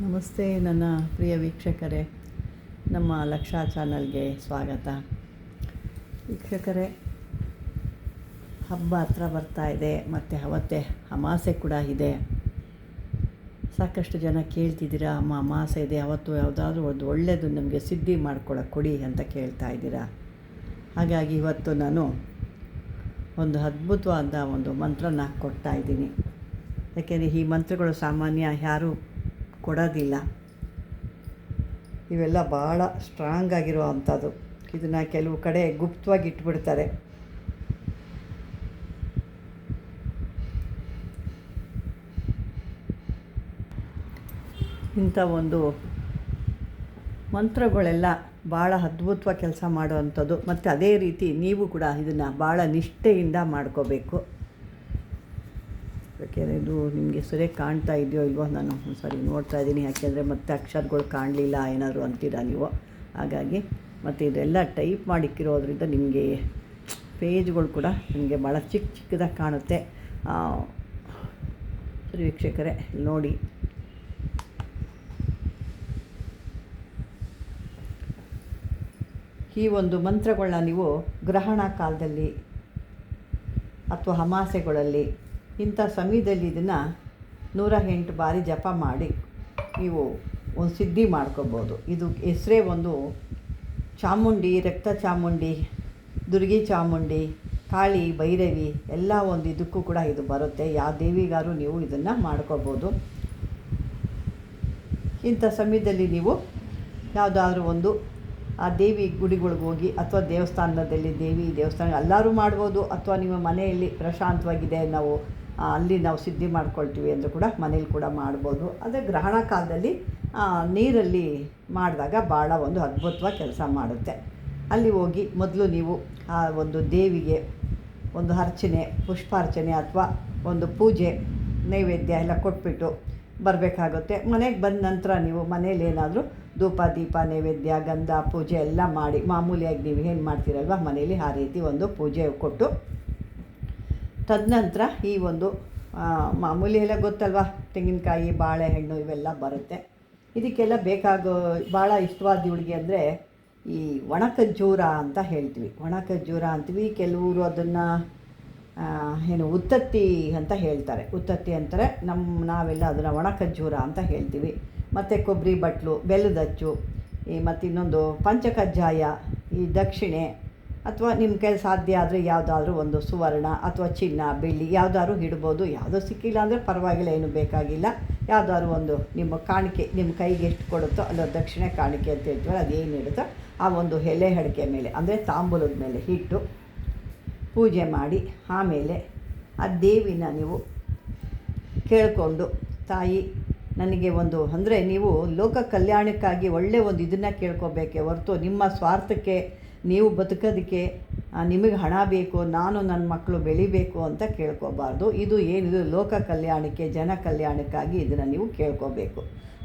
ನಮಸ್ತೆ ನನ್ನ ಪ್ರಿಯ ವೀಕ್ಷಕರೇ, ನಮ್ಮ ಲಕ್ಷಾ ಚಾನಲ್ಗೆ ಸ್ವಾಗತ. ವೀಕ್ಷಕರೇ, ಹಬ್ಬ ಹತ್ರ ಬರ್ತಾ ಇದೆ ಮತ್ತು ಅವತ್ತೇ ಅಮಾವಾಸ್ಯೆ ಕೂಡ ಇದೆ. ಸಾಕಷ್ಟು ಜನ ಕೇಳ್ತಿದ್ದೀರಾ, ಅಮ್ಮ ಅಮಾವಾಸ್ಯೆ ಇದೆ, ಅವತ್ತು ಯಾವುದಾದ್ರೂ ಒಂದು ಒಳ್ಳೆಯದು ನಮಗೆ ಸಿದ್ಧಿ ಮಾಡ್ಕೊಳ್ಳೋಕೆ ಕೊಡಿ ಅಂತ ಕೇಳ್ತಾ ಇದ್ದೀರಾ. ಹಾಗಾಗಿ ಇವತ್ತು ನಾನು ಒಂದು ಅದ್ಭುತವಾದ ಒಂದು ಮಂತ್ರನ ಕೊಡ್ತಾ ಇದ್ದೀನಿ. ಯಾಕೆಂದರೆ ಈ ಮಂತ್ರಗಳು ಸಾಮಾನ್ಯ ಯಾರೂ ಕೊಡೋದಿಲ್ಲ. ಇವೆಲ್ಲ ಭಾಳ ಸ್ಟ್ರಾಂಗ್ ಆಗಿರೋ ಅಂಥದ್ದು. ಇದನ್ನು ಕೆಲವು ಕಡೆ ಗುಪ್ತವಾಗಿ ಇಟ್ಬಿಡ್ತಾರೆ. ಇಂಥ ಒಂದು ಮಂತ್ರಗಳೆಲ್ಲ ಭಾಳ ಅದ್ಭುತವಾಗಿ ಕೆಲಸ ಮಾಡೋವಂಥದ್ದು. ಮತ್ತು ಅದೇ ರೀತಿ ನೀವು ಕೂಡ ಇದನ್ನು ಭಾಳ ನಿಷ್ಠೆಯಿಂದ ಮಾಡ್ಕೋಬೇಕು. ಯಾಕೆಂದರೆ ಇದು ನಿಮಗೆ ಸರಿಯಾಗಿ ಕಾಣ್ತಾ ಇದೆಯೋ ಇಲ್ವೋ, ನಾನು ಸರಿ ನೋಡ್ತಾ ಇದ್ದೀನಿ. ಯಾಕೆಂದರೆ ಮತ್ತೆ ಅಕ್ಷರಗಳು ಕಾಣಲಿಲ್ಲ ಏನಾದರೂ ಅಂತೀರಾ ನೀವು. ಹಾಗಾಗಿ ಮತ್ತು ಇದೆಲ್ಲ ಟೈಪ್ ಮಾಡಿಕ್ಕಿರೋದ್ರಿಂದ ನಿಮಗೆ ಪೇಜ್ಗಳು ಕೂಡ ನಿಮಗೆ ಭಾಳ ಚಿಕ್ಕದಾಗಿ ಕಾಣುತ್ತೆ. ಸರಿ ವೀಕ್ಷಕರೇ, ನೋಡಿ. ಈ ಒಂದು ಮಂತ್ರಗಳನ್ನ ನೀವು ಗ್ರಹಣ ಕಾಲದಲ್ಲಿ ಅಥವಾ ಅಮಾವಾಸ್ಯೆಗಳಲ್ಲಿ ಇಂಥ ಸಮಯದಲ್ಲಿ ಇದನ್ನು 108 ಬಾರಿ ಜಪ ಮಾಡಿ ನೀವು ಒಂದು ಸಿದ್ಧಿ ಮಾಡ್ಕೋಬೋದು. ಇದು ಹೆಸರೇ ಒಂದು ಚಾಮುಂಡಿ, ರಕ್ತ ಚಾಮುಂಡಿ, ದುರ್ಗಿ ಚಾಮುಂಡಿ, ಕಾಳಿ, ಭೈರವಿ ಎಲ್ಲ ಒಂದು ಇದಕ್ಕೂ ಕೂಡ ಇದು ಬರುತ್ತೆ. ಯಾವ ದೇವಿಗಾರು ನೀವು ಇದನ್ನು ಮಾಡ್ಕೋಬೋದು. ಇಂಥ ಸಮಯದಲ್ಲಿ ನೀವು ಯಾವುದಾದ್ರೂ ಒಂದು ಆ ದೇವಿ ಗುಡಿಗಳಿಗೆ ಹೋಗಿ ಅಥವಾ ದೇವಸ್ಥಾನದಲ್ಲಿ ದೇವಸ್ಥಾನ ಎಲ್ಲರೂ ಮಾಡ್ಬೋದು. ಅಥವಾ ನಿಮ್ಮ ಮನೆಯಲ್ಲಿ ಪ್ರಶಾಂತವಾಗಿದೆ, ಅಲ್ಲಿ ನಾವು ಸಿದ್ಧಿ ಮಾಡ್ಕೊಳ್ತೀವಿ ಅಂದರೆ ಕೂಡ ಮನೇಲಿ ಕೂಡ ಮಾಡ್ಬೋದು. ಅದೇ ಗ್ರಹಣ ಕಾಲದಲ್ಲಿ ನೀರಲ್ಲಿ ಮಾಡಿದಾಗ ಭಾಳ ಒಂದು ಅದ್ಭುತವಾಗಿ ಕೆಲಸ ಮಾಡುತ್ತೆ. ಅಲ್ಲಿ ಹೋಗಿ ಮೊದಲು ನೀವು ಆ ಒಂದು ದೇವಿಗೆ ಒಂದು ಅರ್ಚನೆ, ಪುಷ್ಪಾರ್ಚನೆ ಅಥವಾ ಒಂದು ಪೂಜೆ, ನೈವೇದ್ಯ ಎಲ್ಲ ಕೊಟ್ಬಿಟ್ಟು ಬರಬೇಕಾಗುತ್ತೆ. ಮನೆಗೆ ಬಂದ ನಂತರ ನೀವು ಮನೇಲಿ ಏನಾದರೂ ಧೂಪ, ದೀಪ, ನೈವೇದ್ಯ, ಗಂಧ, ಪೂಜೆ ಎಲ್ಲ ಮಾಡಿ ಮಾಮೂಲಿಯಾಗಿ ನೀವು ಏನು ಮಾಡ್ತೀರಲ್ವ ಮನೇಲಿ ಆ ರೀತಿ ಒಂದು ಪೂಜೆ ಕೊಟ್ಟು, ತದನಂತರ ಈ ಒಂದು ಮಾಮೂಲಿ ಎಲ್ಲ ಗೊತ್ತಲ್ವ, ತೆಂಗಿನಕಾಯಿ, ಬಾಳೆಹಣ್ಣು ಇವೆಲ್ಲ ಬರುತ್ತೆ. ಇದಕ್ಕೆಲ್ಲ ಬೇಕಾಗೋ ಭಾಳ ಇಷ್ಟವಾದ ಹುಡುಗಿ ಅಂದರೆ ಈ ಒಣ ಖರ್ಜೂರ ಅಂತ ಹೇಳ್ತೀವಿ. ಒಣ ಖರ್ಜೂರ ಅಂತೀವಿ. ಕೆಲವರು ಅದನ್ನು ಉತ್ತತ್ತಿ ಅಂತ ಹೇಳ್ತಾರೆ. ಉತ್ತತ್ತಿ ಅಂತಾರೆ. ನಾವೆಲ್ಲ ಅದನ್ನು ಒಣ ಖರ್ಜೂರ ಅಂತ ಹೇಳ್ತೀವಿ. ಮತ್ತು ಕೊಬ್ಬರಿ ಬಟ್ಲು, ಬೆಲ್ಲದ ಅಚ್ಚು, ಮತ್ತು ಇನ್ನೊಂದು ಪಂಚಕಜ್ಜಾಯ, ಈ ದಕ್ಷಿಣೆ, ಅಥವಾ ನಿಮ್ಮ ಕೈಲಿ ಸಾಧ್ಯ ಆದರೆ ಯಾವುದಾದ್ರೂ ಒಂದು ಸುವರ್ಣ ಅಥವಾ ಚಿನ್ನ, ಬೆಳ್ಳಿ ಯಾವುದಾದ್ರೂ ಇಡ್ಬೋದು. ಯಾವುದೋ ಸಿಕ್ಕಿಲ್ಲ ಅಂದರೆ ಪರವಾಗಿಲ್ಲ, ಏನು ಬೇಕಾಗಿಲ್ಲ. ಯಾವುದಾದ್ರೂ ಒಂದು ನಿಮ್ಮ ಕಾಣಿಕೆ, ನಿಮ್ಮ ಕೈಗೆ ಎಷ್ಟು ಕೊಡುತ್ತೋ ಅಲ್ಲ ದಕ್ಷಿಣೆ ಕಾಣಿಕೆ ಅಂತ ಹೇಳ್ತೀವಲ್ಲ, ಅದೇನು ಇಡುತ್ತೋ ಆ ಒಂದು ಎಲೆ ಅಡಿಕೆ ಮೇಲೆ ಅಂದರೆ ತಾಂಬೂಲದ ಮೇಲೆ ಇಟ್ಟು ಪೂಜೆ ಮಾಡಿ, ಆಮೇಲೆ ಆ ದೇವಿನ ನೀವು ಕೇಳಿಕೊಂಡು, ತಾಯಿ ನನಗೆ ಒಂದು ಅಂದರೆ ನೀವು ಲೋಕ ಕಲ್ಯಾಣಕ್ಕಾಗಿ ಒಳ್ಳೆಯ ಒಂದು ಇದನ್ನು ಕೇಳ್ಕೋಬೇಕೇ ಹೊರತು ನಿಮ್ಮ ಸ್ವಾರ್ಥಕ್ಕೆ ನೀವು ಬದುಕೋದಕ್ಕೆ ನಿಮಗೆ ಹಣ ಬೇಕು, ನಾನು ನನ್ನ ಮಕ್ಕಳು ಬೆಳಿಬೇಕು ಅಂತ ಕೇಳ್ಕೋಬಾರ್ದು. ಇದು ಏನಿದು ಲೋಕ ಕಲ್ಯಾಣಕ್ಕೆ, ಜನ ಕಲ್ಯಾಣಕ್ಕಾಗಿ ಇದನ್ನು ನೀವು ಕೇಳ್ಕೋಬೇಕು.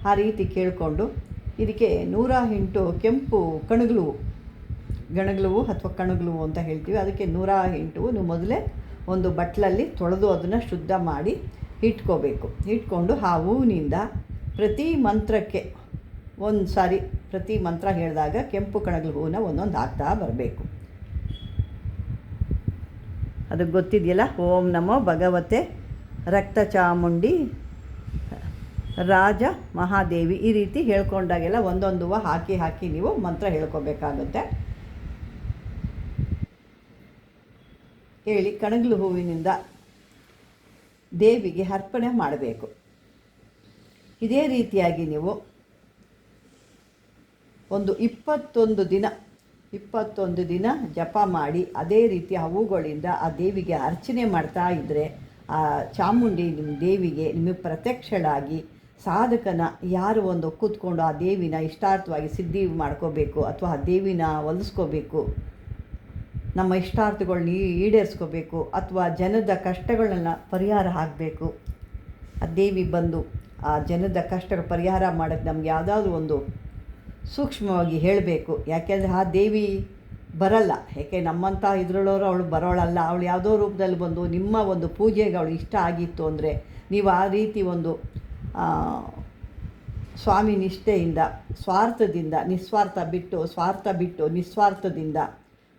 ಆ ರೀತಿ ಕೇಳಿಕೊಂಡು ಇದಕ್ಕೆ 108 ಕೆಂಪು ಗಣಗ್ಲುವು ಅಥವಾ ಕಣಗ್ಲುವು ಅಂತ ಹೇಳ್ತೀವಿ. ಅದಕ್ಕೆ 108 ನೀವು ಮೊದಲೇ ಒಂದು ಬಟ್ಲಲ್ಲಿ ತೊಳೆದು ಅದನ್ನು ಶುದ್ಧ ಮಾಡಿ ಇಟ್ಕೋಬೇಕು. ಇಟ್ಕೊಂಡು ಆ ಹೂವಿನಿಂದ ಪ್ರತಿ ಮಂತ್ರಕ್ಕೆ ಒಂದು ಸಾರಿ, ಪ್ರತಿ ಮಂತ್ರ ಹೇಳಿದಾಗ ಕೆಂಪು ಕಣಗ್ಲು ಹೂವನ್ನ ಒಂದೊಂದು ಹಾಕ್ತಾ ಬರಬೇಕು. ಅದಕ್ಕೆ ಗೊತ್ತಿದೆಯಲ್ಲ, ಓಂ ನಮೋ ಭಗವತೆ ರಕ್ತ ಚಾಮುಂಡಿ ರಾಜ ಮಹಾದೇವಿ, ಈ ರೀತಿ ಹೇಳ್ಕೊಂಡಾಗೆಲ್ಲ ಒಂದೊಂದು ಹೂವು ಹಾಕಿ ನೀವು ಮಂತ್ರ ಹೇಳ್ಕೋಬೇಕಾಗುತ್ತೆ. ಹೇಳಿ ಕಣಗ್ಲು ಹೂವಿನಿಂದ ದೇವಿಗೆ ಅರ್ಪಣೆ ಮಾಡಬೇಕು. ಇದೇ ರೀತಿಯಾಗಿ ನೀವು ಒಂದು 21 ದಿನ ಜಪ ಮಾಡಿ ಅದೇ ರೀತಿ ಹೂಗಳಿಂದ ಆ ದೇವಿಗೆ ಅರ್ಚನೆ ಮಾಡ್ತಾ ಇದ್ದರೆ ಆ ಚಾಮುಂಡಿ ನಿಮ್ಮ ದೇವಿಗೆ ನಿಮಗೆ ಪ್ರತ್ಯಕ್ಷಳಾಗಿ ಸಾಧಕನ ಯಾರು ಒಂದು ಕೂತ್ಕೊಂಡು ಆ ದೇವಿನ ಇಷ್ಟಾರ್ಥವಾಗಿ ಸಿದ್ಧಿ ಮಾಡ್ಕೋಬೇಕು ಅಥವಾ ಆ ದೇವಿನ ಒಲಿಸ್ಕೋಬೇಕು, ನಮ್ಮ ಇಷ್ಟಾರ್ಥಗಳನ್ನ ಈಡೇರಿಸ್ಕೋಬೇಕು ಅಥವಾ ಜನದ ಕಷ್ಟಗಳನ್ನ ಪರಿಹಾರ ಆಗಬೇಕು, ಆ ದೇವಿ ಬಂದು ಆ ಜನದ ಕಷ್ಟಗಳ ಪರಿಹಾರ ಮಾಡೋಕ್ಕೆ ನಮ್ಗೆ ಯಾವುದಾದ್ರೂ ಒಂದು ಸೂಕ್ಷ್ಮವಾಗಿ ಹೇಳಬೇಕು. ಯಾಕೆಂದರೆ ಆ ದೇವಿ ಬರಲ್ಲ, ಯಾಕೆ ನಮ್ಮಂಥ ಇದ್ರಳ್ಳವರು ಅವಳು ಬರೋಳಲ್ಲ. ಅವಳು ಯಾವುದೋ ರೂಪದಲ್ಲಿ ಬಂದು ನಿಮ್ಮ ಒಂದು ಪೂಜೆಗೆ ಅವಳು ಇಷ್ಟ ಆಗಿತ್ತು ಅಂದರೆ ನೀವು ಆ ರೀತಿ ಒಂದು ಸ್ವಾಮಿ ನಿಷ್ಠೆಯಿಂದ, ಸ್ವಾರ್ಥದಿಂದ, ನಿಸ್ವಾರ್ಥ ಬಿಟ್ಟು, ಸ್ವಾರ್ಥ ಬಿಟ್ಟು ನಿಸ್ವಾರ್ಥದಿಂದ,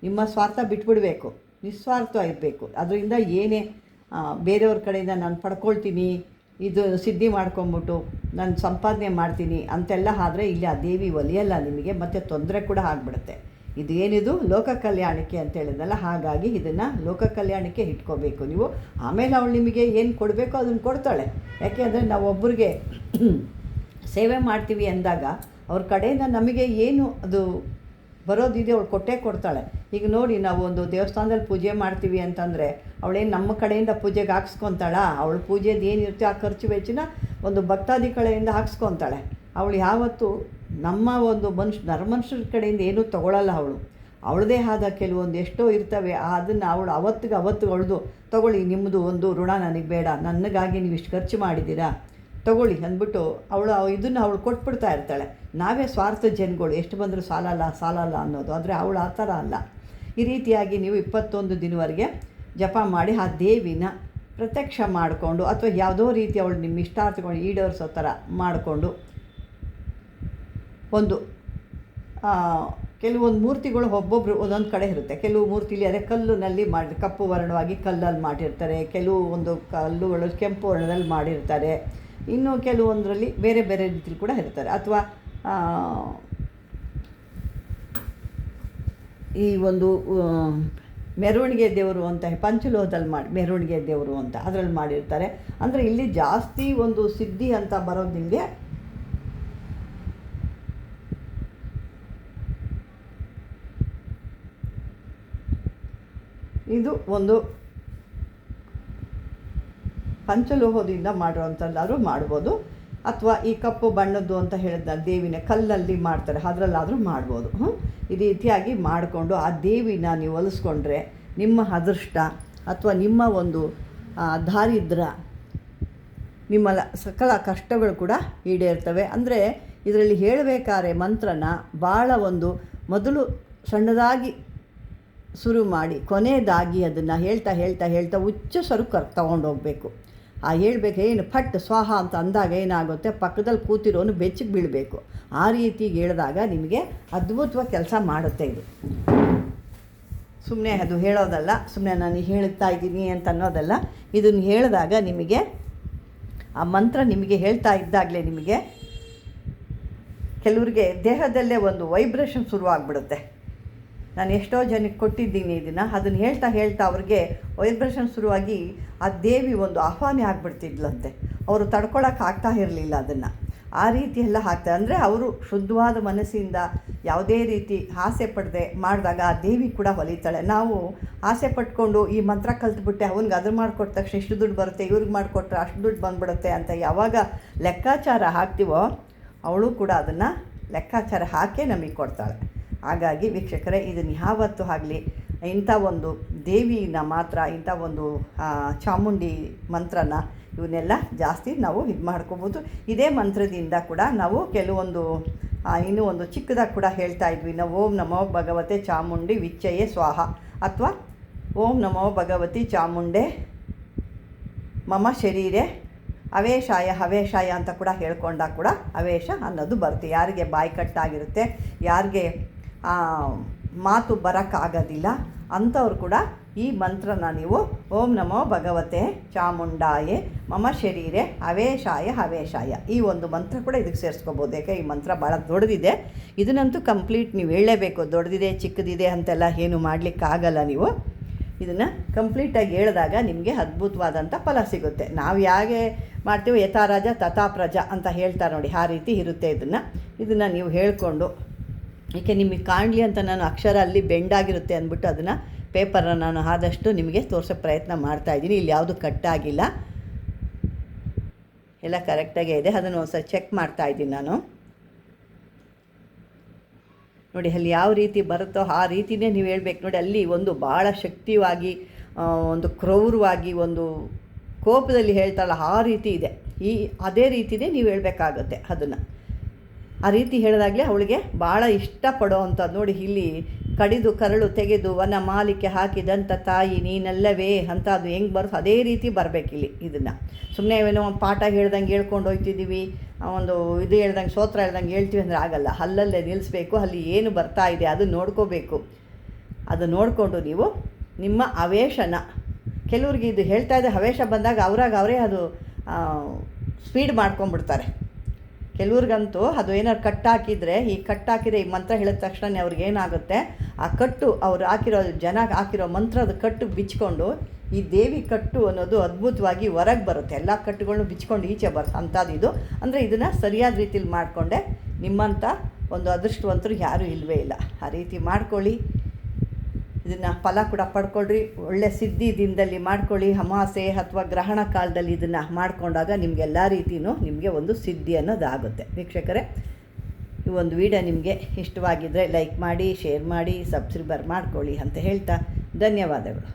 ನಿಮ್ಮ ಸ್ವಾರ್ಥ ಬಿಟ್ಬಿಡಬೇಕು, ನಿಸ್ವಾರ್ಥ ಇರಬೇಕು. ಅದರಿಂದ ಏನೇ ಬೇರೆಯವ್ರ ಕಡೆಯಿಂದ ನಾನು ಪಡ್ಕೊಳ್ತೀನಿ, ಇದು ಸಿದ್ಧಿ ಮಾಡ್ಕೊಂಬಿಟ್ಟು ನಾನು ಸಂಪಾದನೆ ಮಾಡ್ತೀನಿ ಅಂತೆಲ್ಲ ಆದರೆ ಇಲ್ಲಿ ಆ ದೇವಿ ಒಲಿಯಲ್ಲ ನಿಮಗೆ, ಮತ್ತು ತೊಂದರೆ ಕೂಡ ಆಗಿಬಿಡುತ್ತೆ. ಇದು ಏನಿದು ಲೋಕ ಕಲ್ಯಾಣಕ್ಕೆ ಅಂತ ಹೇಳಿದ್ನಲ್ಲ, ಹಾಗಾಗಿ ಇದನ್ನು ಲೋಕ ಕಲ್ಯಾಣಕ್ಕೆ ಇಟ್ಕೋಬೇಕು ನೀವು. ಆಮೇಲೆ ಅವಳು ನಿಮಗೆ ಏನು ಕೊಡಬೇಕೋ ಅದನ್ನು ಕೊಡ್ತಾಳೆ. ಯಾಕೆ ಅಂದರೆ ನಾವು ಒಬ್ಬರಿಗೆ ಸೇವೆ ಮಾಡ್ತೀವಿ ಅಂದಾಗ ಅವ್ರ ಕಡೆಯಿಂದ ನಮಗೆ ಏನು ಅದು ಬರೋದಿದೆ ಅವಳು ಕೊಟ್ಟೇ ಕೊಡ್ತಾಳೆ. ಈಗ ನೋಡಿ, ನಾವು ಒಂದು ದೇವಸ್ಥಾನದಲ್ಲಿ ಪೂಜೆ ಮಾಡ್ತೀವಿ ಅಂತಂದರೆ ಅವಳೇನು ನಮ್ಮ ಕಡೆಯಿಂದ ಪೂಜೆಗೆ ಹಾಕ್ಸ್ಕೊತಾಳ? ಅವಳು ಪೂಜೆದು ಏನಿರುತ್ತೆ ಆ ಖರ್ಚು ವೆಚ್ಚನ ಒಂದು ಭಕ್ತಾದಿ ಕಡೆಯಿಂದ ಹಾಕ್ಸ್ಕೊತಾಳೆ. ಅವಳು ಯಾವತ್ತೂ ನಮ್ಮ ಒಂದು ನರಮನುಷ್ಯರ ಕಡೆಯಿಂದ ಏನೂ ತೊಗೊಳ್ಳಲ್ಲ. ಅವಳದೇ ಆದ ಕೆಲವೊಂದು ಎಷ್ಟೋ ಇರ್ತವೆ, ಅದನ್ನು ಅವಳು ಅವತ್ತಿಗೆ ಅವಳು ತೊಗೊಳ್ಳಿ, ನಿಮ್ಮದು ಒಂದು ಋಣ ನನಗೆ ಬೇಡ, ನನಗಾಗಿ ನೀವು ಇಷ್ಟು ಖರ್ಚು ಮಾಡಿದ್ದೀರಾ ತೊಗೊಳ್ಳಿ ಅಂದ್ಬಿಟ್ಟು ಇದನ್ನು ಅವಳು ಕೊಟ್ಬಿಡ್ತಾ ಇರ್ತಾಳೆ. ನಾವೇ ಸ್ವಾರ್ಥ ಜನಗಳು, ಎಷ್ಟು ಬಂದರೂ ಸಾಲಲ್ಲ ಅನ್ನೋದು. ಆದರೆ ಅವಳು ಆ ಥರ ಅಲ್ಲ. ಈ ರೀತಿಯಾಗಿ ನೀವು 21 ದಿನವರೆಗೆ ಜಪ ಮಾಡಿ ಆ ದೇವಿನ ಪ್ರತ್ಯಕ್ಷ ಮಾಡಿಕೊಂಡು, ಅಥವಾ ಯಾವುದೋ ರೀತಿ ಅವಳು ನಿಮ್ಮ ಇಷ್ಟಾರ್ಥಗಳು ಈಡೇರಿಸೋ ಥರ ಮಾಡಿಕೊಂಡು, ಒಂದು ಕೆಲವೊಂದು ಮೂರ್ತಿಗಳು ಒಬ್ಬೊಬ್ಬರು ಒಂದೊಂದು ಕಡೆ ಇರುತ್ತೆ. ಕೆಲವು ಮೂರ್ತಿಲಿ ಅದೇ ಕಲ್ಲಿನಲ್ಲಿ ಮಾಡಿ ಕಪ್ಪು ವರ್ಣವಾಗಿ ಕಲ್ಲಲ್ಲಿ ಮಾಡಿರ್ತಾರೆ, ಕೆಲವು ಒಂದು ಕಲ್ಲುಗಳು ಕೆಂಪು ವರ್ಣದಲ್ಲಿ ಮಾಡಿರ್ತಾರೆ, ಇನ್ನು ಕೆಲವೊಂದರಲ್ಲಿ ಬೇರೆ ಬೇರೆ ರೀತಿಲಿ ಕೂಡ ಇರ್ತಾರೆ. ಅಥವಾ ಈ ಒಂದು ಮೆರವಣಿಗೆ ದೇವರು ಅಂತ ಪಂಚಲೋಹದಲ್ಲಿ ಮೆರವಣಿಗೆ ದೇವರು ಅಂತ ಅದರಲ್ಲಿ ಮಾಡಿರ್ತಾರೆ. ಅಂದರೆ ಇಲ್ಲಿ ಜಾಸ್ತಿ ಒಂದು ಸಿದ್ಧಿ ಅಂತ ಬರೋದು ನಿಮಗೆ ಇದು ಒಂದು ಪಂಚಲೋಹದಿಂದ ಮಾಡುವಂಥದ್ದಾದರೂ ಮಾಡ್ಬೋದು. ಅಥವಾ ಈ ಕಪ್ಪು ಬಣ್ಣದ್ದು ಅಂತ ಹೇಳಿದ ದೇವಿನ ಕಲ್ಲಲ್ಲಿ ಮಾಡ್ತಾರೆ, ಅದರಲ್ಲಾದರೂ ಮಾಡ್ಬೋದು. ಈ ರೀತಿಯಾಗಿ ಮಾಡಿಕೊಂಡು ಆ ದೇವಿನ ನೀವು ಒಲಿಸ್ಕೊಂಡ್ರೆ ನಿಮ್ಮ ಅದೃಷ್ಟ ಅಥವಾ ನಿಮ್ಮ ಒಂದು ದಾರಿದ್ರ್ಯ, ನಿಮ್ಮ ಸಕಲ ಕಷ್ಟಗಳು ಕೂಡ ಈಡೇರ್ತವೆ. ಅಂದರೆ ಇದರಲ್ಲಿ ಹೇಳಬೇಕಾದ್ರೆ ಮಂತ್ರನ ಭಾಳ ಒಂದು ಮೊದಲು ಸಣ್ಣದಾಗಿ ಶುರು ಮಾಡಿ ಕೊನೆಯದಾಗಿ ಅದನ್ನು ಹೇಳ್ತಾ ಉಚ್ಚ ಸ್ವರಕ್ಕೆ ತೊಗೊಂಡೋಗ್ಬೇಕು. ಹೇಳ್ಬೇಕು, ಏನು ಫಟ್ ಸ್ವಾಹ ಅಂತ ಅಂದಾಗ ಏನಾಗುತ್ತೆ, ಪಕ್ಕದಲ್ಲಿ ಕೂತಿರೋನು ಬೆಚ್ಚಿಗೆ ಬೀಳಬೇಕು. ಆ ರೀತಿ ಹೇಳಿದಾಗ ನಿಮಗೆ ಅದ್ಭುತವಾಗಿ ಕೆಲಸ ಮಾಡುತ್ತೆ. ಇದು ಸುಮ್ಮನೆ ಅದು ಹೇಳೋದಲ್ಲ, ಸುಮ್ಮನೆ ನಾನು ಹೇಳ್ತಾ ಇದ್ದೀನಿ ಅಂತ ಅನ್ನೋದಲ್ಲ. ಇದನ್ನು ಹೇಳಿದಾಗ ನಿಮಗೆ ಆ ಮಂತ್ರ ನಿಮಗೆ ಹೇಳ್ತಾ ಇದ್ದಾಗಲೇ ನಿಮಗೆ ಕೆಲವರಿಗೆ ದೇಹದಲ್ಲೇ ಒಂದು ವೈಬ್ರೇಷನ್ ಶುರುವಾಗ್ಬಿಡುತ್ತೆ. ನಾನು ಎಷ್ಟೋ ಜನಕ್ಕೆ ಕೊಟ್ಟಿದ್ದೀನಿ ಇದನ್ನು. ಅದನ್ನು ಹೇಳ್ತಾ ಅವ್ರಿಗೆ ವೈಬ್ರೇಷನ್ ಶುರುವಾಗಿ ಆ ದೇವಿ ಒಂದು ಆಹ್ವಾನ ಆಗಿಬಿಡ್ತಿದ್ಲಂತೆ. ಅವರು ತಡ್ಕೊಳಕ್ಕೆ ಇರಲಿಲ್ಲ ಅದನ್ನು. ಆ ರೀತಿ ಎಲ್ಲ ಆಗ್ತದೆ. ಅಂದರೆ ಅವರು ಶುದ್ಧವಾದ ಮನಸ್ಸಿಂದ ಯಾವುದೇ ರೀತಿ ಆಸೆ ಪಡದೆ ಮಾಡಿದಾಗ ಆ ದೇವಿ ಕೂಡ ಹೊಲಿತಾಳೆ. ನಾವು ಆಸೆ ಪಟ್ಕೊಂಡು ಈ ಮಂತ್ರ ಕಲ್ತ್ಬಿಟ್ಟೆ, ಅವ್ನಿಗೆ ಅದು ಮಾಡಿಕೊಟ್ಟ ತಕ್ಷಣ ಇಷ್ಟು ದುಡ್ಡು ಬರುತ್ತೆ, ಇವ್ರಿಗೆ ಮಾಡಿಕೊಟ್ರೆ ಅಷ್ಟು ದುಡ್ಡು ಬಂದುಬಿಡುತ್ತೆ ಅಂತ ಯಾವಾಗ ಲೆಕ್ಕಾಚಾರ ಹಾಕ್ತೀವೋ ಅವಳು ಕೂಡ ಅದನ್ನು ಲೆಕ್ಕಾಚಾರ ಹಾಕೇ ನಮಗೆ ಕೊಡ್ತಾಳೆ. ಹಾಗಾಗಿ ವೀಕ್ಷಕರೇ, ಇದನ್ನು ಯಾವತ್ತೂ ಆಗಲಿ ಇಂಥ ಒಂದು ದೇವಿನ ಮಾತ್ರ, ಇಂಥ ಒಂದು ಚಾಮುಂಡಿ ಮಂತ್ರನ ಇವನ್ನೆಲ್ಲ ಜಾಸ್ತಿ ನಾವು ಇದು ಮಾಡ್ಕೋಬೋದು. ಇದೇ ಮಂತ್ರದಿಂದ ಕೂಡ ನಾವು ಕೆಲವೊಂದು ಇನ್ನೂ ಒಂದು ಚಿಕ್ಕದಾಗಿ ಕೂಡ ಹೇಳ್ತಾ ಇದ್ವಿ ನಾವು. ಓಂ ನಮೋ ಭಗವತೆ ಚಾಮುಂಡಿ ವಿಚ್ಚಯೇ ಸ್ವಾಹ, ಅಥವಾ ಓಂ ನಮೋ ಭಗವತಿ ಚಾಮುಂಡೆ ಮಮ ಶರೀರೆ ಹವೇಶಾಯ ಅಂತ ಕೂಡ ಹೇಳ್ಕೊಂಡಾಗ ಕೂಡ ಹವೇಶ ಅನ್ನೋದು ಬರುತ್ತೆ. ಯಾರಿಗೆ ಬಾಯಿ ಕಟ್ಟಾಗಿರುತ್ತೆ, ಯಾರಿಗೆ ಮಾತು ಬರೋಕ್ಕಾಗೋದಿಲ್ಲ ಅಂಥವ್ರು ಕೂಡ ಈ ಮಂತ್ರನ ನೀವು ಓಂ ನಮೋ ಭಗವತೆ ಚಾಮುಂಡಾಯೇ ಮಮ ಶರೀರೆ ಹವೇಶಾಯ ಈ ಒಂದು ಮಂತ್ರ ಕೂಡ ಇದಕ್ಕೆ ಸೇರಿಸ್ಕೋಬೋದು. ಯಾಕೆ ಈ ಮಂತ್ರ ಭಾಳ ದೊಡ್ಡದಿದೆ. ಇದನ್ನಂತೂ ಕಂಪ್ಲೀಟ್ ನೀವು ಹೇಳಲೇಬೇಕು. ದೊಡ್ಡದಿದೆ ಚಿಕ್ಕದಿದೆ ಅಂತೆಲ್ಲ ಏನು ಮಾಡಲಿಕ್ಕಾಗಲ್ಲ. ನೀವು ಇದನ್ನು ಕಂಪ್ಲೀಟಾಗಿ ಹೇಳಿದಾಗ ನಿಮಗೆ ಅದ್ಭುತವಾದಂಥ ಫಲ ಸಿಗುತ್ತೆ. ನಾವು ಹೇಗೆ ಮಾಡ್ತೀವಿ, ಯಥಾ ರಾಜ ತಥಾ ಪ್ರಜಾ ಅಂತ ಹೇಳ್ತಾರೆ ನೋಡಿ, ಆ ರೀತಿ ಇರುತ್ತೆ. ಇದನ್ನು ನೀವು ಹೇಳಿಕೊಂಡು, ಏಕೆ ನಿಮಗೆ ಕಾಣಲಿ ಅಂತ ನಾನು ಅಕ್ಷರ ಅಲ್ಲಿ ಬೆಂಡಾಗಿರುತ್ತೆ ಅಂದ್ಬಿಟ್ಟು ಅದನ್ನು ಪೇಪರನ್ನು ನಾನು ಆದಷ್ಟು ನಿಮಗೆ ತೋರಿಸೋ ಪ್ರಯತ್ನ ಮಾಡ್ತಾಯಿದ್ದೀನಿ. ಇಲ್ಲಿ ಯಾವುದು ಕಟ್ಟಾಗಿಲ್ಲ, ಎಲ್ಲ ಕರೆಕ್ಟಾಗೇ ಇದೆ. ಅದನ್ನು ಒಂದ್ಸಲ ಚೆಕ್ ಮಾಡ್ತಾಯಿದ್ದೀನಿ ನಾನು. ನೋಡಿ, ಅಲ್ಲಿ ಯಾವ ರೀತಿ ಬರುತ್ತೋ ಆ ರೀತಿಯೇ ನೀವು ಹೇಳ್ಬೇಕು. ನೋಡಿ, ಅಲ್ಲಿ ಒಂದು ಭಾಳ ಶಕ್ತಿಯಾಗಿ, ಒಂದು ಕ್ರೌರವಾಗಿ, ಒಂದು ಕೋಪದಲ್ಲಿ ಹೇಳ್ತಾರಲ್ಲ ಆ ರೀತಿ ಇದೆ. ಅದೇ ರೀತಿಯೇ ನೀವು ಹೇಳಬೇಕಾಗುತ್ತೆ. ಅದನ್ನು ಆ ರೀತಿ ಹೇಳಿದಾಗಲೇ ಅವಳಿಗೆ ಭಾಳ ಇಷ್ಟಪಡೋ ಅಂಥದ್ದು. ನೋಡಿ, ಇಲ್ಲಿ ಕಡಿದು ಕರಳು ತೆಗೆದು ವನ ಮಾಲಿಕೆ ಹಾಕಿದಂಥ ತಾಯಿ ನೀನಲ್ಲವೇ ಅಂತ ಅದು ಹೆಂಗೆ ಬರುತ್ತೆ ಅದೇ ರೀತಿ ಬರಬೇಕಿಲ್ಲಿ. ಇದನ್ನು ಸುಮ್ಮನೆ ಏನೋ ಒಂದು ಪಾಠ ಹೇಳ್ದಂಗೆ ಹೇಳ್ಕೊಂಡು ಹೋಗ್ತಿದ್ದೀವಿ, ಒಂದು ಇದು ಹೇಳ್ದಂಗೆ ಸ್ತೋತ್ರ ಹೇಳ್ದಂಗೆ ಹೇಳ್ತೀವಿ ಅಂದರೆ ಆಗಲ್ಲ. ಅಲ್ಲಲ್ಲೇ ನಿಲ್ಲಿಸ್ಬೇಕು. ಅಲ್ಲಿ ಏನು ಬರ್ತಾ ಇದೆ ಅದು ನೋಡ್ಕೋಬೇಕು. ಅದು ನೋಡಿಕೊಂಡು ನೀವು ನಿಮ್ಮ ಆವೇಶನ, ಕೆಲವ್ರಿಗೆ ಇದು ಹೇಳ್ತಾ ಇದೆ ಹವೇಶ ಬಂದಾಗ ಅವರೇ ಅದು ಸ್ಪೀಡ್ ಮಾಡ್ಕೊಂಬಿಡ್ತಾರೆ. ಕೆಲವ್ರಿಗಂತೂ ಅದು ಏನಾದ್ರು ಕಟ್ಟಾಕಿದರೆ, ಈ ಕಟ್ಟಾಕಿದರೆ ಈ ಮಂತ್ರ ಹೇಳಿದ ತಕ್ಷಣ ಅವ್ರಿಗೇನಾಗುತ್ತೆ, ಆ ಕಟ್ಟು ಅವ್ರು ಹಾಕಿರೋ ಜನ ಹಾಕಿರೋ ಮಂತ್ರದ ಕಟ್ಟು ಬಿಚ್ಕೊಂಡು ಈ ದೇವಿ ಕಟ್ಟು ಅನ್ನೋದು ಅದ್ಭುತವಾಗಿ ಹೊರಗೆ ಬರುತ್ತೆ. ಎಲ್ಲ ಕಟ್ಟುಗಳನ್ನು ಬಿಚ್ಕೊಂಡು ಈಚೆ ಬರುತ್ತೆ ಅಂಥದ್ದು ಇದು. ಅಂದರೆ ಇದನ್ನು ಸರಿಯಾದ ರೀತಿಲಿ ಮಾಡಿಕೊಂಡೆ ನಿಮ್ಮಂಥ ಒಂದು ಅದೃಷ್ಟವಂತರು ಯಾರೂ ಇಲ್ಲವೇ ಇಲ್ಲ. ಆ ರೀತಿ ಮಾಡ್ಕೊಳ್ಳಿ. ಇದನ್ನು ಫಲ ಕೂಡ ಪಡ್ಕೊಳ್ರಿ. ಒಳ್ಳೆ ಸಿದ್ಧಿ ದಿನದಲ್ಲಿ ಮಾಡ್ಕೊಳ್ಳಿ. ಅಮಾವಾಸ್ಯೆ ಅಥವಾ ಗ್ರಹಣ ಕಾಲದಲ್ಲಿ ಇದನ್ನು ಮಾಡಿಕೊಂಡಾಗ ನಿಮಗೆಲ್ಲ ರೀತಿಯೂ ನಿಮಗೆ ಒಂದು ಸಿದ್ಧಿ ಅನ್ನೋದಾಗುತ್ತೆ. ವೀಕ್ಷಕರೇ, ಈ ಒಂದು ವಿಡಿಯೋ ನಿಮಗೆ ಇಷ್ಟವಾಗಿದ್ದರೆ ಲೈಕ್ ಮಾಡಿ, ಶೇರ್ ಮಾಡಿ, ಸಬ್ಸ್ಕ್ರೈಬರ್ ಮಾಡ್ಕೊಳ್ಳಿ ಅಂತ ಹೇಳ್ತಾ ಧನ್ಯವಾದಗಳು.